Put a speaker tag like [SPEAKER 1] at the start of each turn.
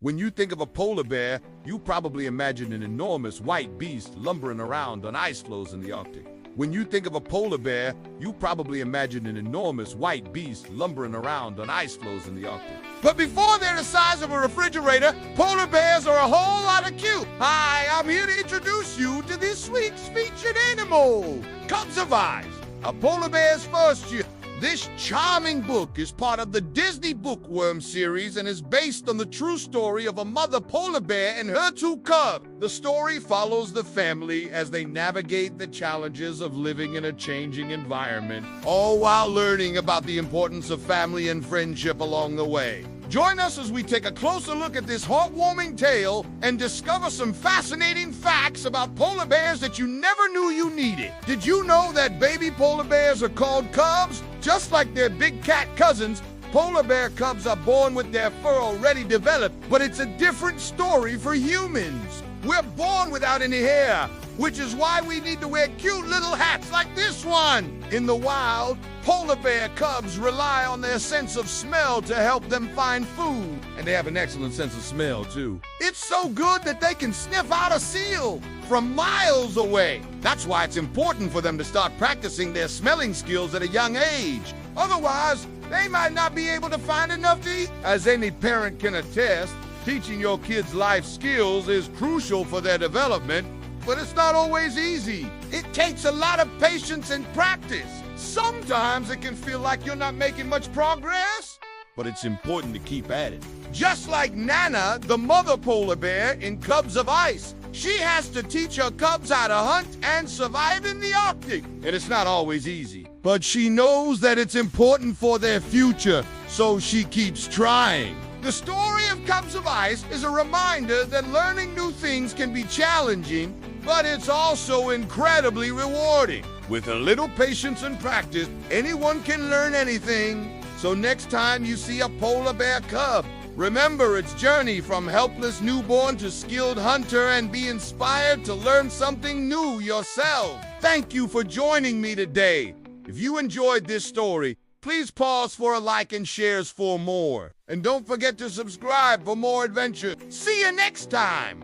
[SPEAKER 1] When you think of a polar bear, you probably imagine an enormous white beast lumbering around on ice floes in the Arctic. When you think of a polar bear, you probably imagine an enormous white beast lumbering around on ice floes in the Arctic. But before they're the size of a refrigerator, polar bears are a whole lot of cute. Hi, I'm here to introduce you to this week's featured animal, Cubs of Ice, a polar bear's first year. This charming book is part of the Disney Bookworm series and is based on the true story of a mother polar bear and her two cubs. The story follows the family as they navigate the challenges of living in a changing environment, all while learning about the importance of family and friendship along the way. Join us as we take a closer look at this heartwarming tale and discover some fascinating facts about polar bears that you never knew you needed. Did you know that baby polar bears are called cubs? Just like their big cat cousins, polar bear cubs are born with their fur already developed, but it's a different story for humans. We're born without any hair, which is why we need to wear cute little hats like this one. In the wild, polar bear cubs rely on their sense of smell to help them find food. And they have an excellent sense of smell, too. It's so good that they can sniff out a seal from miles away. That's why it's important for them to start practicing their smelling skills at a young age. Otherwise, they might not be able to find enough to eat. As any parent can attest, teaching your kids life skills is crucial for their development, but it's not always easy. It takes a lot of patience and practice. Sometimes it can feel like you're not making much progress, but it's important to keep at it. Just like Nana, the mother polar bear in Cubs of Ice, she has to teach her cubs how to hunt and survive in the Arctic. And it's not always easy, but she knows that it's important for their future, so she keeps trying. The story of Cubs of Ice is a reminder that learning new things can be challenging, but it's also incredibly rewarding. With a little patience and practice, anyone can learn anything. So next time you see a polar bear cub, remember its journey from helpless newborn to skilled hunter and be inspired to learn something new yourself. Thank you for joining me today. If you enjoyed this story, please pause for a like and shares for more. And don't forget to subscribe for more adventure. See you next time!